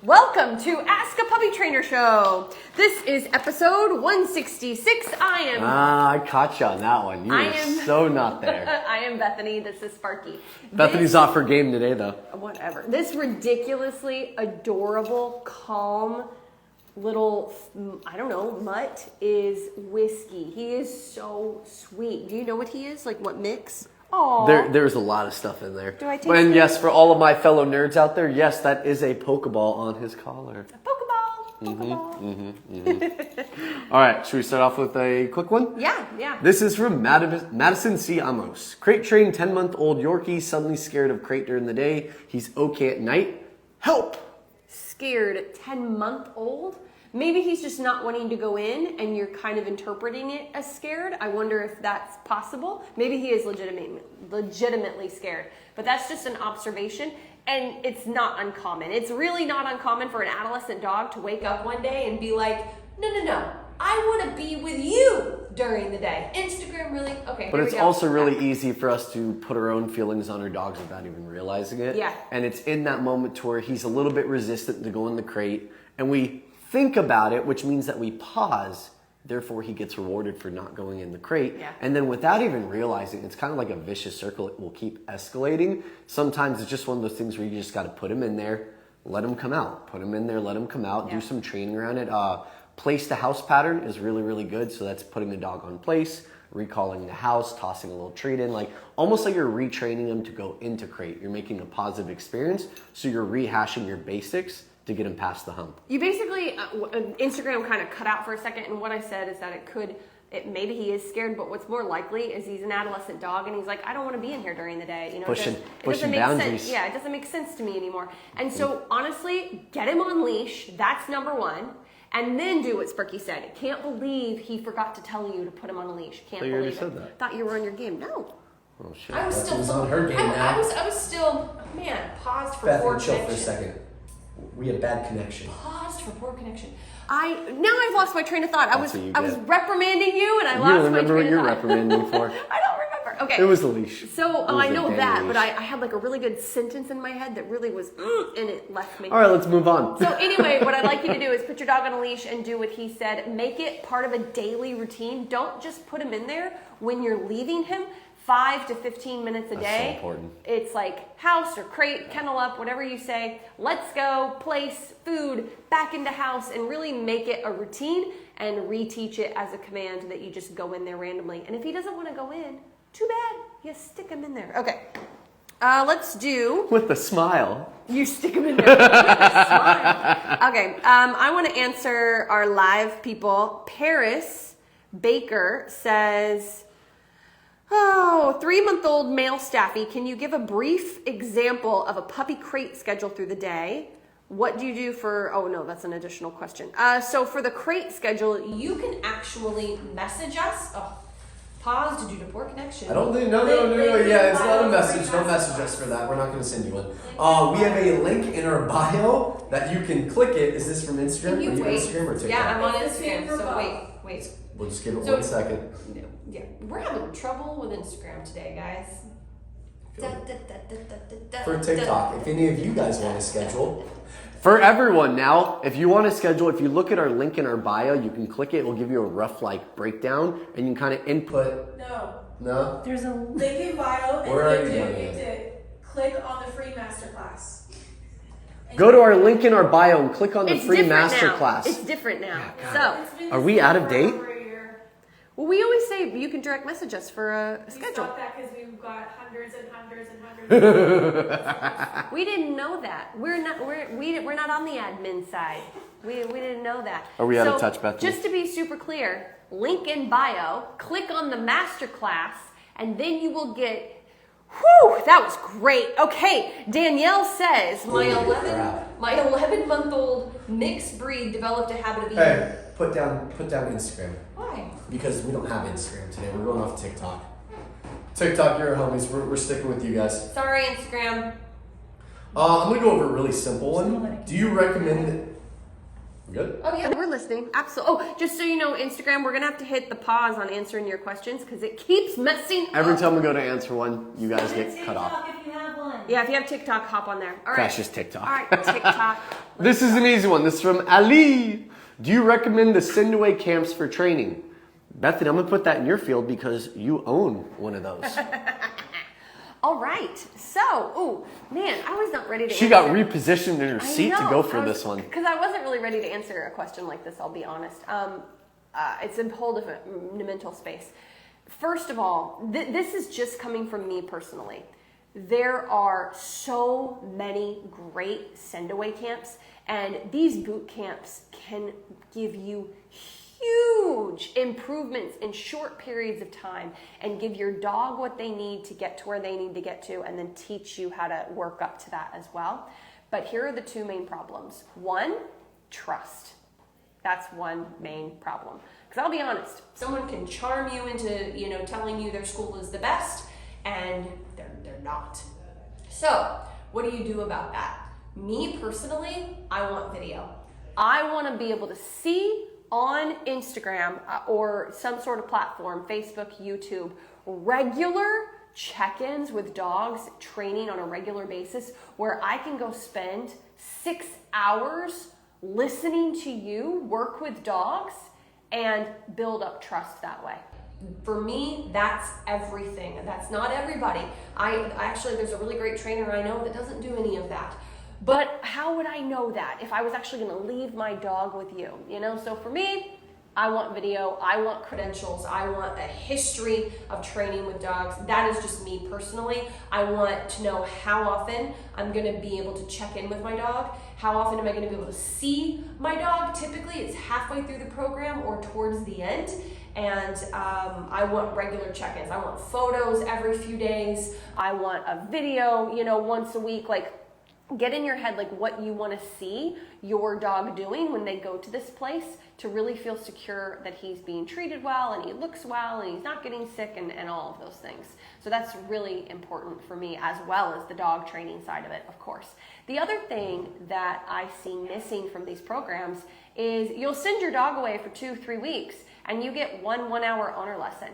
Welcome to Ask a Puppy Trainer Show. This is episode 166. I caught you on that one. You were so not there. I am Bethany. This is Sparky. Bethany's off her game today, though. Whatever. This ridiculously adorable, calm little, mutt is Whiskey. He is so sweet. Do you know what he is? Like what mix? Oh, there's a lot of stuff in there. Do I taste And it? yes, for all of my fellow nerds out there, yes, that is a Pokeball on his collar. A Pokeball. All right, should we start off with a quick one? Yeah. This is from Madison C. Amos. Crate trained 10-month-old Yorkie suddenly scared of crate during the day. He's okay at night. Help! Scared 10-month-old? Maybe he's just not wanting to go in and you're kind of interpreting it as scared. I wonder if that's possible. Maybe he is legitimately scared. But that's just an observation, and it's not uncommon. It's really not uncommon for an adolescent dog to wake up one day and be like, no, I want to be with you during the day. Instagram really? Okay, But it's also really easy for us to put our own feelings on our dogs without even realizing it. Yeah. And it's in that moment to where he's a little bit resistant to go in the crate, and we think about it, which means that we pause. Therefore, he gets rewarded for not going in the crate. Yeah. And then without even realizing, it's kind of like a vicious circle. It will keep escalating. Sometimes it's just one of those things where you just got to put him in there, let him come out. Put him in there, let him come out. Yeah. Do some training around it. Place to house pattern is really, really good. So that's putting the dog on place, recalling the house, tossing a little treat in, like almost like you're retraining him to go into crate. You're making a positive experience. So you're rehashing your basics to get him past the hump. You basically, Instagram kind of cut out for a second, and what I said is that maybe he is scared, but what's more likely is he's an adolescent dog, and he's like, I don't want to be in here during the day. You know, pushing it doesn't make boundaries. sense. Yeah, it doesn't make sense to me anymore. And so, honestly, get him on leash. That's number one. And then do what Sparky said. Can't believe he forgot to tell you to put him on a leash. Can't you believe already it. said that. Thought you were on your game. No. Oh shit! I was still Bethany's on her game now. I was still, paused for Bethany, poor chill connection. for a second. We have bad connection. Paused for poor connection. Now I've lost my train of thought. I was get. reprimanding you, and I You lost don't my remember train what of you're thought. reprimanding me for? I don't remember. Okay. It was the leash. So It was I a know dang that, leash. but I had like a really good sentence in my head that really was, and it left me. All right, let's move on. So anyway, what I'd like you to do is put your dog on a leash and do what he said. Make it part of a daily routine. Don't just put him in there when you're leaving him. 5 to 15 minutes a That's day. so important. It's like house or crate, kennel up, whatever you say. Let's go, place, food, back into house, and really make it a routine and reteach it as a command that you just go in there randomly. And if he doesn't want to go in, too bad. You stick him in there. Okay. Let's do... With a smile. You stick them in there. Smile. Okay. I want to answer our live people. Paris Baker says, 3-month-old male Staffy, can you give a brief example of a puppy crate schedule through the day? What do you do for, that's an additional question. So for the crate schedule, you can actually message us. Pause to do the poor connection. I don't think, no. Yeah, it's not a message. Don't message us for that. We're not going to send you one. We have a link in our bio that you can click it. Is this from Instagram? Can you Are you wait? Instagram or TikTok? Yeah, I'm on Instagram, so wait. We'll just give it So- 1 second. Yeah, we're having trouble with Instagram today, guys. For TikTok, if any of you guys want to schedule. For everyone now, if you want to schedule, if you look at our link in our bio, you can click it. It will give you a rough breakdown, and you can kind of input. No? There's a link in bio, and Where are you you have going? to click on the free masterclass. Go to our link in our bio and click on the It's free different now. masterclass. It's different now. So, Are we out of date? well, we always say you can direct message us for a We schedule. stopped that because we've got hundreds and hundreds and hundreds. We didn't know that. We're not on the admin side. We didn't know that. Are we out of touch, Bethany? Just to be super clear, link in bio, click on the masterclass, and then you will get. Whew, that was great. Okay, Danielle says my 11-month-old mixed breed developed a habit of eating. Hey, put down Instagram. Why? Because we don't have Instagram today. We're going off TikTok. TikTok, you're our homies. We're sticking with you guys. Sorry, Instagram. I'm going to go over a really simple one. Do you recommend Good? Oh, yeah, we're listening. Absolutely. Oh, just so you know, Instagram, we're going to have to hit the pause on answering your questions because it keeps messing Every up. time we go to answer one, you guys get cut off. If you have one. Yeah, if you have TikTok, hop on there. All right. Crash is TikTok. All right, TikTok. This is an easy one. This is from Ali. Do you recommend the send away camps for training? Bethany, I'm going to put that in your field because you own one of those. All right. So, ooh, man, I was not ready to She got repositioned in her seat to go for this one. Because I wasn't really ready to answer a question like this, I'll be honest. It's a whole different mental space. First of all, this is just coming from me personally. There are so many great send-away camps, and these boot camps can give you huge improvements in short periods of time and give your dog what they need to get to where they need to get to, and then teach you how to work up to that as well. But here are the two main problems. One, trust. That's one main problem. Because I'll be honest, someone can charm you into, telling you their school is the best, and they're not. So, what do you do about that? Me personally, I want video. I want to be able to see on Instagram or some sort of platform, Facebook, YouTube, regular check-ins with dogs, training on a regular basis, where I can go spend 6 hours listening to you work with dogs and build up trust that way. For me, that's everything. That's not everybody. There's a really great trainer I know that doesn't do any of that. But how would I know that if I was actually going to leave my dog with you? So for me, I want video, I want credentials, I want a history of training with dogs. That is just me personally. I want to know how often I'm going to be able to check in with my dog. How often am I going to be able to see my dog? Typically, it's halfway through the program or towards the end. And I want regular check-ins. I want photos every few days. I want a video, once a week. Get in your head what you want to see your dog doing when they go to this place to really feel secure that he's being treated well and he looks well and he's not getting sick and all of those things. So that's really important for me, as well as the dog training side of it, of course. The other thing that I see missing from these programs is you'll send your dog away for 2-3 weeks and you get 1 1-hour honor lesson.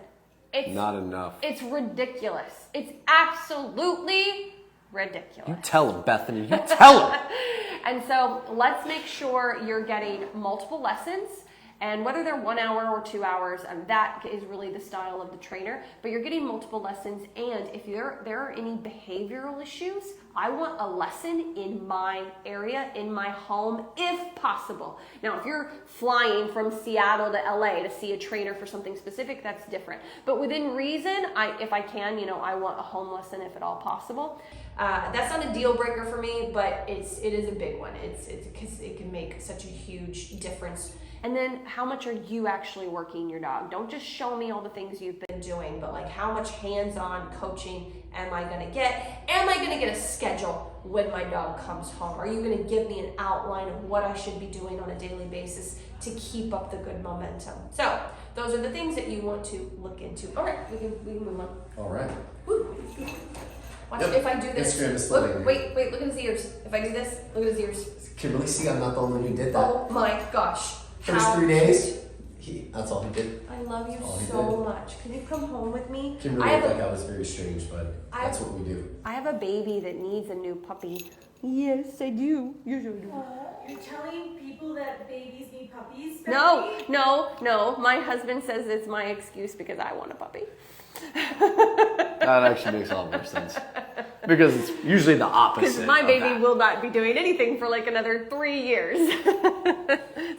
It's not enough. It's ridiculous. It's absolutely ridiculous. You tell him, Bethany. You tell him. And so let's make sure you're getting multiple lessons, and whether they're 1 hour or 2 hours, that is really the style of the trainer, but you're getting multiple lessons. And if there are any behavioral issues, I want a lesson in my area, in my home, if possible. Now, if you're flying from Seattle to LA to see a trainer for something specific, that's different. But within reason, if I can, I want a home lesson if at all possible. That's not a deal breaker for me, but it is a big one. It's because it can make such a huge difference. And then how much are you actually working your dog? Don't just show me all the things you've been doing, but how much hands-on coaching am I going to get? Am I going to get a schedule when my dog comes home? Are you going to give me an outline of what I should be doing on a daily basis to keep up the good momentum? So those are the things that you want to look into. All right, we can move on. All right. Watch Yep. if I do this. Instagram is Look, slowing. wait, look at his ears. If I do this, look at his ears. Kimberly, see, I'm not the only one who did that. Oh my gosh. First How 3 days, that's all he did. I love you all he so did. much. Can you come home with me? Kimberly looked like I was very strange, but that's what we do. I have a baby that needs a new puppy. Yes, I do. Yes, I do. You're telling people that babies need puppies? No. My husband says it's my excuse because I want a puppy. That actually makes a lot more sense. Because it's usually the opposite. Because my baby that. will not be doing anything for another 3 years.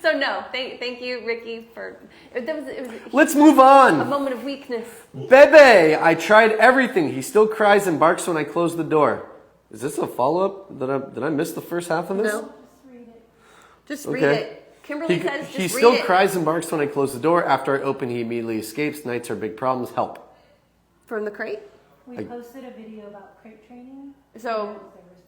So no, thank you, Ricky, for it was Let's move a on. moment of weakness. Bebe, I tried everything. He still cries and barks when I close the door. Is this a follow-up? Did I miss the first half of this? No. Just read Okay. it. Kimberly says just he read still it. cries and barks when I close the door. After I open, he immediately escapes. Nights are big problems. Help. From the crate? We posted a video about crate training. So,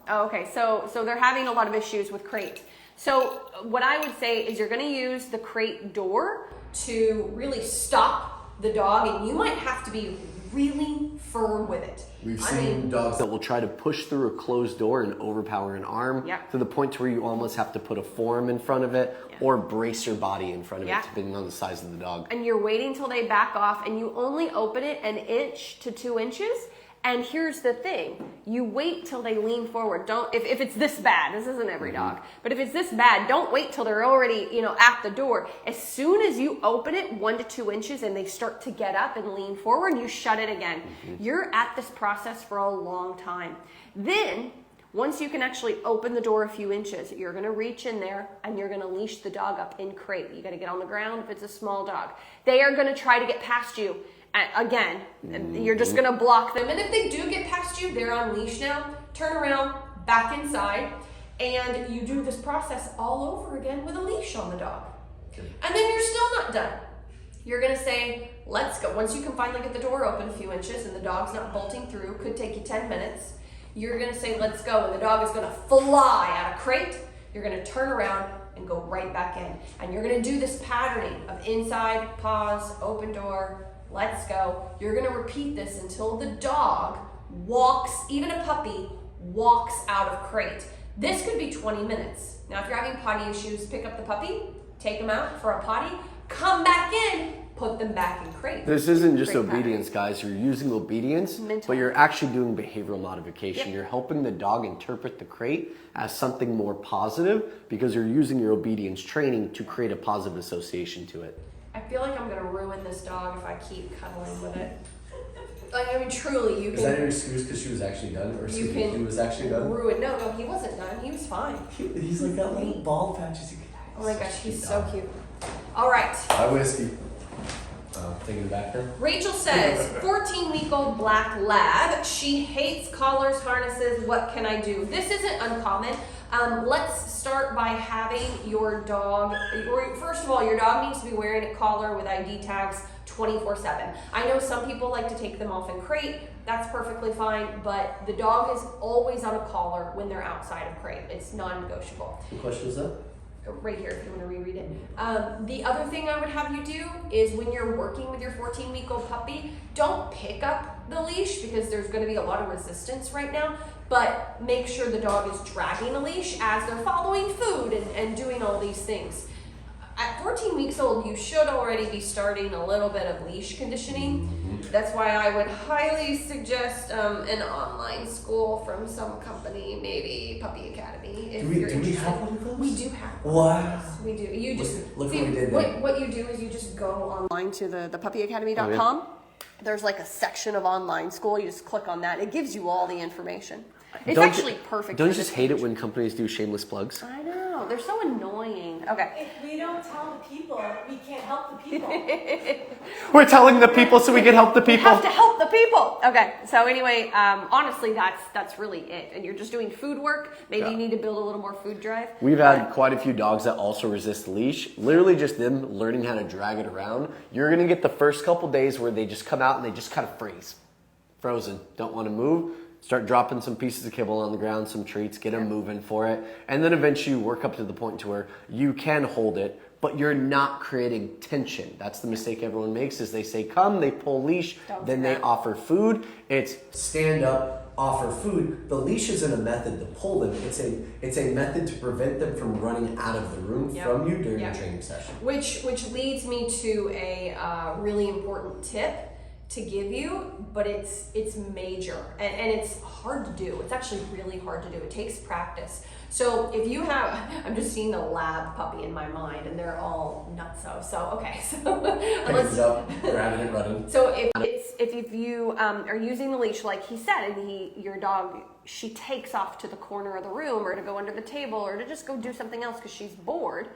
okay, so they're having a lot of issues with crate. So what I would say is you're going to use the crate door to really stop the dog, and you might have to be really firm with it. We've seen dogs that will try to push through a closed door and overpower an arm Yep. to the point to where you almost have to put a forearm in front of it or brace your body in front of Yeah. it, depending on the size of the dog. And you're waiting till they back off, and you only open it 1 inch to 2 inches. And here's the thing, you wait till they lean forward. Don't, if it's this bad, this isn't every dog, but if it's this bad, don't wait till they're already, at the door. As soon as you open it 1 to 2 inches and they start to get up and lean forward, you shut it again. You're at this process for a long time. Then, once you can actually open the door a few inches, you're gonna reach in there and you're gonna leash the dog up in crate. You gotta get on the ground if it's a small dog. They are gonna try to get past you. Again, you're just gonna block them. And if they do get past you, they're on leash now. Turn around, back inside, and you do this process all over again with a leash on the dog. And then you're still not done. You're gonna say, let's go. Once you can finally get the door open a few inches and the dog's not bolting through, could take you 10 minutes. You're gonna say, let's go, and the dog is gonna fly out of crate. You're gonna turn around and go right back in. And you're gonna do this patterning of inside, pause, open door, let's go. You're gonna repeat this until the dog walks, even a puppy, walks out of crate. This could be 20 minutes. Now, if you're having potty issues, pick up the puppy, take them out for a potty, come back in, put them back in crate. This isn't just Crate obedience, guys. You're using obedience, but you're actually doing behavioral modification. Yep. You're helping the dog interpret the crate as something more positive because you're using your obedience training to create a positive association to it. I feel like I'm gonna ruin this dog if I keep cuddling with it. Like, I mean, truly, you Is that can your excuse because she was actually done? Or You excuse me, can he was actually done? ruin. No, he wasn't done. He was fine. He's like got little bald patches. Oh my gosh, he's so cute. All right. Hi, Whiskey. Taking it back there. Rachel says, 14-week-old black lab. She hates collars, harnesses. What can I do? This isn't uncommon. Let's start by having your dog, first of all, your dog needs to be wearing a collar with ID tags 24/7. I know some people like to take them off in crate. That's perfectly fine, but the dog is always on a collar when they're outside of crate. It's non-negotiable. What question is that? Right here if you want to reread it. The other thing I would have you do is when you're working with your 14-week-old puppy, don't pick up the leash because there's going to be a lot of resistance right now, but make sure the dog is dragging the leash as they're following food and doing all these things. At 14 weeks old, you should already be starting a little bit of leash conditioning. That's why I would highly suggest an online school from some company, maybe Puppy Academy. If you're Do we interested. have one of those? We do have one. Wow. We do. You just Look see, what we did there. what you do is you just go online to the puppyacademy.com. There's like a section of online school. You just click on that. It gives you all the information. It's actually perfect. Don't you for just this hate it age. when companies do shameless plugs? I know. They're so annoying. Okay. If we don't tell the people, we can't help the people. We're telling the people so we can help the We people. have to help the people. Okay. So anyway, honestly, that's really it. And you're just doing food work. Maybe you need to build a little more food drive. We've had quite a few dogs that also resist leash. Literally just them learning how to drag it around. You're going to get the first couple days where they just come out and they just kind of freeze. Frozen. Don't want to move. Start dropping some pieces of kibble on the ground, some treats, get them moving for it. And then eventually you work up to the point to where you can hold it, but you're not creating tension. That's the mistake everyone makes is they say come, they pull leash, then they offer food. It's Stand up, offer food. The leash isn't a method to pull them. It's a method to prevent them from running out of the room from you during the training session. Which leads me to a really important tip to give you, but it's major and it's hard to do. It's actually really hard to do. It takes practice. So if you have, I'm just seeing the lab puppy in my mind and they're all nutso. So okay, so Picking it up, grabbing it, running. So if you are using the leash like he said, and your dog, she takes off to the corner of the room or to go under the table or to just go do something else because she's bored.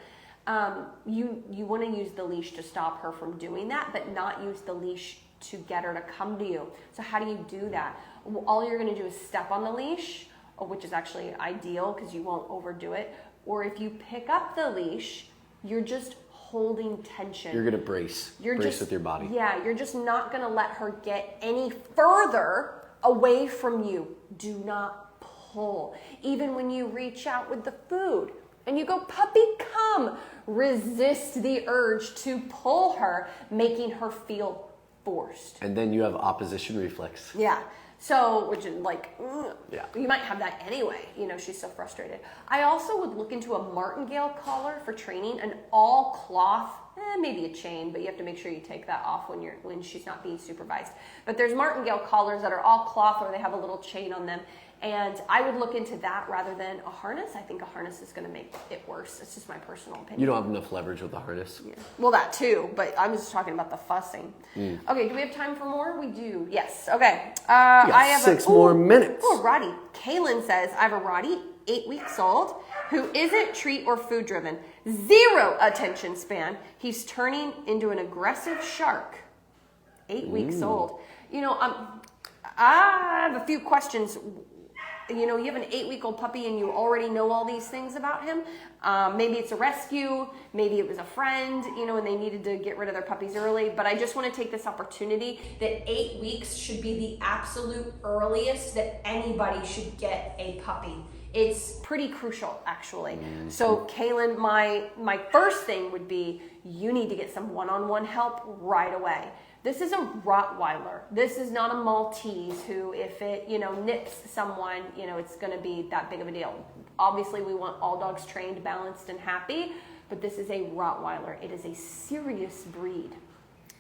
You want to use the leash to stop her from doing that, but not use the leash to get her to come to you. So how do you do that? All you're going to do is step on the leash, which is actually ideal because you won't overdo it. Or if you pick up the leash, you're just holding tension. you're going to brace with your body. Yeah, you're just not going to let her get any further away from you. Do not pull. Even when you reach out with the food and you go, puppy, come, resist the urge to pull her, making her feel forced. And then you have opposition reflex. Yeah. So, which is like, Yeah. you might have that anyway. You know, she's so frustrated. I also would look into a martingale collar for training, an all cloth, maybe a chain, but you have to make sure you take that off when she's not being supervised. But there's martingale collars that are all cloth or they have a little chain on them. And I would look into that rather than a harness. I think a harness is going to make it worse. It's just my personal opinion. You don't have enough leverage with the harness. Yeah. Well, that too, but I'm just talking about the fussing. Okay, do we have time for more? We do. Yes. Okay. I have 6 more minutes. Oh, Rottie. Kaylin says, I have a Rottie, 8 weeks old, who isn't treat or food driven. 0 attention span. He's turning into an aggressive shark. 8 weeks old. You know, I have a few questions. You know, you have an 8-week-old puppy and you already know all these things about him. Maybe it's a rescue, maybe it was a friend, you know, and they needed to get rid of their puppies early. But I just want to take this opportunity that 8 weeks should be the absolute earliest that anybody should get a puppy. It's pretty crucial, actually. So, Kaylin, my first thing would be you need to get some one-on-one help right away. This is a Rottweiler. This is not a Maltese who, if it, you know, nips someone, you know, it's going to be that big of a deal. Obviously, we want all dogs trained, balanced, and happy, but this is a Rottweiler. It is a serious breed.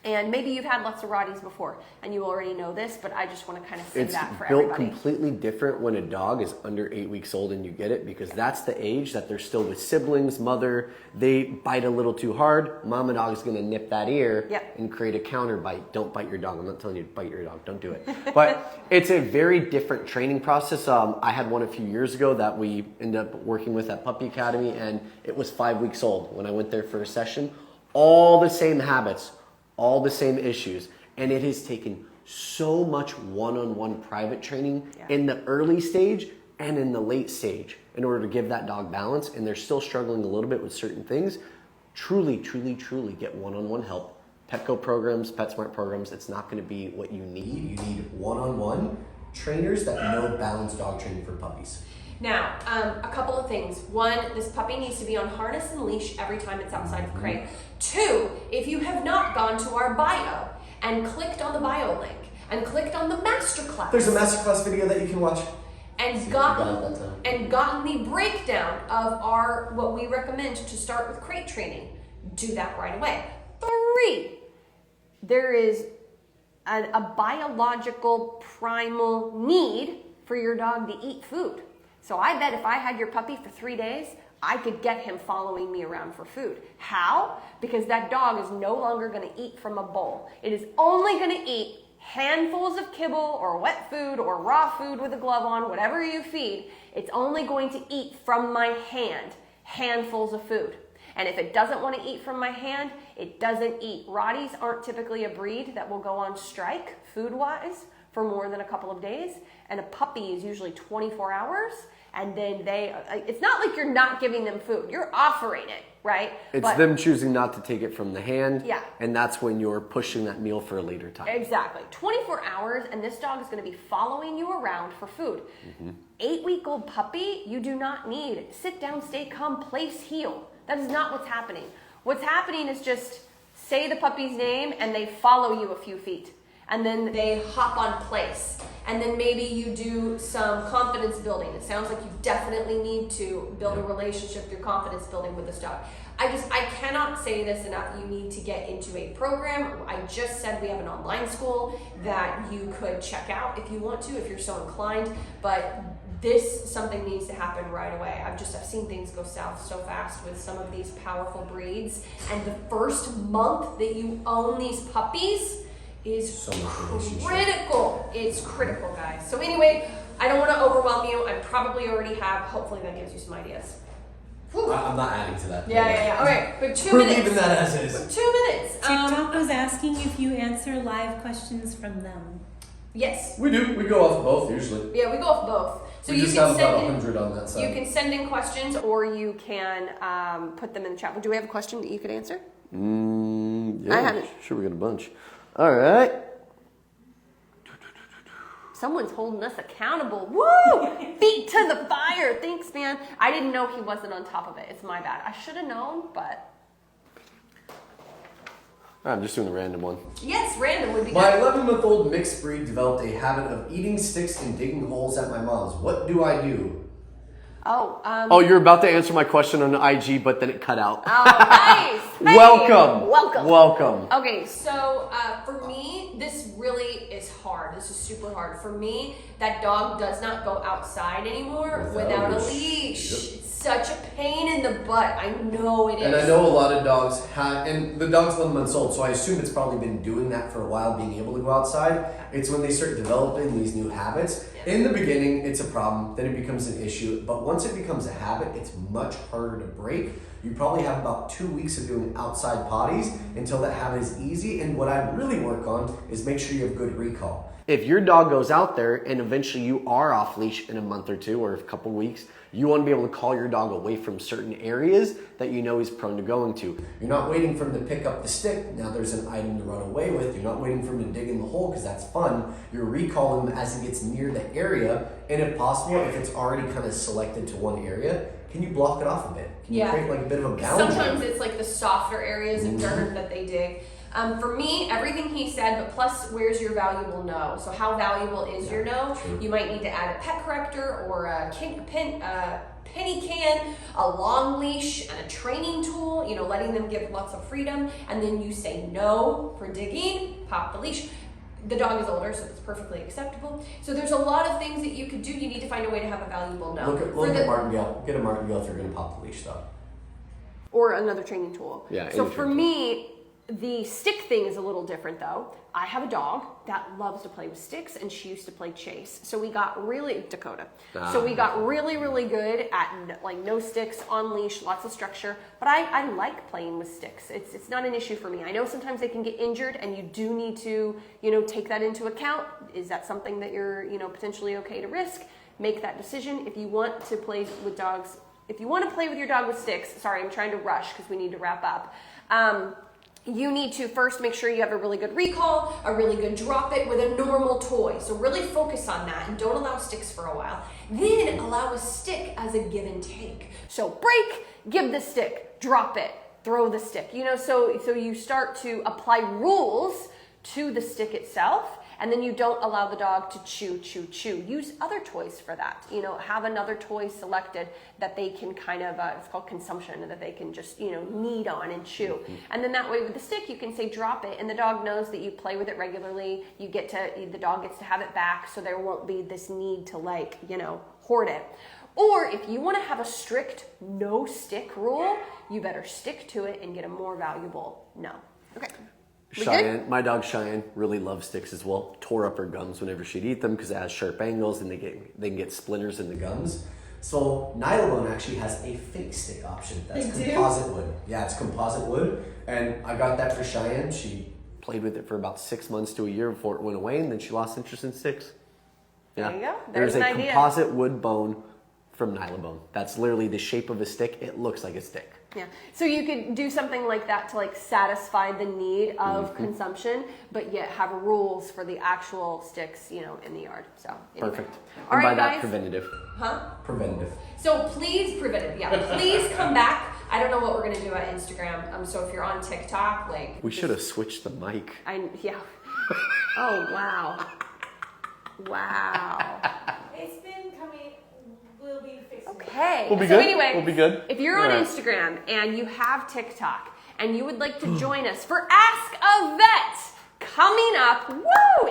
And maybe you've had lots of Rotties before, and you already know this, but I just want to kind of say that for everybody. It's built completely different when a dog is under 8 weeks old and you get it, because that's the age that they're still with siblings, mother. They bite a little too hard. Mama dog is going to nip that ear and create a counter bite. Don't bite your dog. I'm not telling you to bite your dog. Don't do it. But it's a very different training process. I had one a few years ago that we ended up working with at Puppy Academy, and it was 5 weeks old when I went there for a session. All the same habits, all the same issues, and it has taken so much one-on-one private training in the early stage and in the late stage in order to give that dog balance, and they're still struggling a little bit with certain things. Truly get one-on-one help. Petco programs, PetSmart programs, it's not going to be what you need. You need one-on-one trainers that know balanced dog training for puppies. Now, a couple of things. One, this puppy needs to be on harness and leash every time it's outside of crate. 2, if you have not gone to our bio and clicked on the bio link and clicked on the masterclass. There's a masterclass video that you can watch. And gotten the breakdown of what we recommend to start with crate training. Do that right away. 3, there is a biological primal need for your dog to eat food. So I bet if I had your puppy for 3 days, I could get him following me around for food. How? Because that dog is no longer going to eat from a bowl. It is only going to eat handfuls of kibble or wet food or raw food with a glove on, whatever you feed. It's only going to eat from my hand, handfuls of food. And if it doesn't want to eat from my hand, it doesn't eat. Rotties aren't typically a breed that will go on strike food-wise for more than a couple of days. And a puppy is usually 24 hours. And then it's not like you're not giving them food. You're offering it, right? It's them choosing not to take it from the hand. Yeah. And that's when you're pushing that meal for a later time. Exactly. 24 hours, and this dog is going to be following you around for food. 8-week-old puppy, you do not need sit down, stay calm, place, heel. That is not what's happening. What's happening is just say the puppy's name, and they follow you a few feet. And then they hop on place. And then maybe you do some confidence building. It sounds like you definitely need to build a relationship through confidence building with this dog. I cannot say this enough. You need to get into a program. I just said we have an online school that you could check out if you want to, if you're so inclined. But something needs to happen right away. I've seen things go south so fast with some of these powerful breeds. And the first month that you own these puppies is so critical. It's critical, guys. So anyway, I don't want to overwhelm you. I probably already have. Hopefully that gives you some ideas. I'm not adding to that. Yeah. Okay, but 2 We're minutes. leaving that as is. 2 minutes. TikTok was asking if you answer live questions from them. Yes. We do. We go off both usually. Yeah, we go off both. So we you just can have send about in 100 on that side. You can send in questions, or you can put them in the chat. Do we have a question that you could answer? Yeah, I haven't. Sure, we got a bunch. All right. Someone's holding us accountable. Woo! Feet to the fire. Thanks, man. I didn't know he wasn't on top of it. It's my bad. I should have known, but. I'm just doing the random one. Yes, random would be My good. 11-month-old mixed breed developed a habit of eating sticks and digging holes at my mom's. What do I do? Oh, you're about to answer my question on IG, but then it cut out. Oh, nice. Hey, Welcome. Welcome. Welcome. Okay, so for me, this really is hard. This is super hard. For me, that dog does not go outside anymore without a leash. Yep. It's such a pain in the butt. I know it is. And I know a lot of dogs have, and the dog's 11 months old, so I assume it's probably been doing that for a while, being able to go outside. It's when they start developing these new habits. In the beginning, it's a problem, then it becomes an issue, but once it becomes a habit, it's much harder to break. You probably have about 2 weeks of doing outside potties until that habit is easy, and what I really work on is make sure you have good recall. If your dog goes out there and eventually you are off leash in a month or two or a couple weeks, you want to be able to call your dog away from certain areas that you know he's prone to going to. You're not waiting for him to pick up the stick. Now there's an item to run away with. You're not waiting for him to dig in the hole because that's fun. You're recalling him as he gets near the area. And if possible, if it's already kind of selected to one area, can you block it off a bit? Can you create like a bit of a boundary? Sometimes it's like the softer areas of dirt that they dig. For me, everything he said, but plus, where's your valuable no? So how valuable is your no? True. You might need to add a pet corrector or a penny can, a long leash, and a training tool, you know, letting them give lots of freedom. And then you say no for digging, pop the leash. The dog is older, so it's perfectly acceptable. So there's a lot of things that you could do. You need to find a way to have a valuable no. Look at martingale. Get a martingale if you're going to pop the leash, though. Or another training tool. Yeah, So any for training me, the stick thing is a little different though. I have a dog that loves to play with sticks, and she used to play chase. So we got really, Dakota. So we got really, really good at like no sticks, on leash, lots of structure. But I like playing with sticks. It's not an issue for me. I know sometimes they can get injured, and you do need to, you know, take that into account. Is that something that you're, you know, potentially okay to risk? Make that decision. If you want to play with dogs, if you want to play with your dog with sticks, sorry, I'm trying to rush because we need to wrap up. You need to first make sure you have a really good recall, a really good drop it with a normal toy. So really focus on that and don't allow sticks for a while. Then allow a stick as a give and take. So break, give the stick, drop it, throw the stick. You know, so you start to apply rules to the stick itself. And then you don't allow the dog to chew. Use other toys for that. You know, have another toy selected that they can kind of, it's called consumption, that they can just, you know, knead on and chew. And then that way with the stick, you can say drop it, and the dog knows that you play with it regularly. The dog gets to have it back, so there won't be this need to, like, you know, hoard it. Or if you want to have a strict no stick rule, you better stick to it and get a more valuable no. Okay. Cheyenne, my dog Cheyenne really loves sticks as well. Tore up her gums whenever she'd eat them because it has sharp angles and they can get splinters in the gums. So Nylabone actually has a fake stick option. That's composite wood. Yeah, it's composite wood, and I got that for Cheyenne. She Played with it for about 6 months to a year before it went away, and then she lost interest in sticks. Yeah. There you go. There's There's a an idea. composite wood bone from Nylabone. That's literally the shape of a stick. It looks like a stick. Yeah. So you could do something like that to like satisfy the need of consumption, but yet have rules for the actual sticks, you know, in the yard. So anyway. Perfect. All And by right, that, guys. preventative. preventative. So please please come back. I don't know what we're gonna do at Instagram. So if you're on TikTok, like We should have switched the mic. Yeah. Oh wow. Wow. It's been coming. We'll be fixing it. Okay. We'll be so good. anyway, We'll be good. If you're on Alright. Instagram and you have TikTok and you would like to join us for Ask a Vet coming up,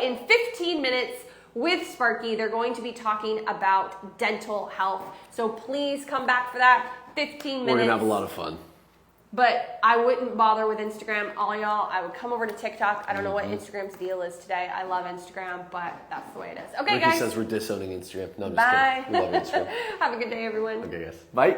in 15 minutes with Sparky, they're going to be talking about dental health. So please come back for that. 15 minutes. We're going to have a lot of fun. But I wouldn't bother with Instagram, all y'all. I would come over to TikTok. I don't know what Instagram's deal is today. I love Instagram, but that's the way it is. Okay, Ricky guys. says we're disowning Instagram. No, I'm just Bye. kidding. We love Instagram. Have a good day, everyone. Okay, guys. Bye.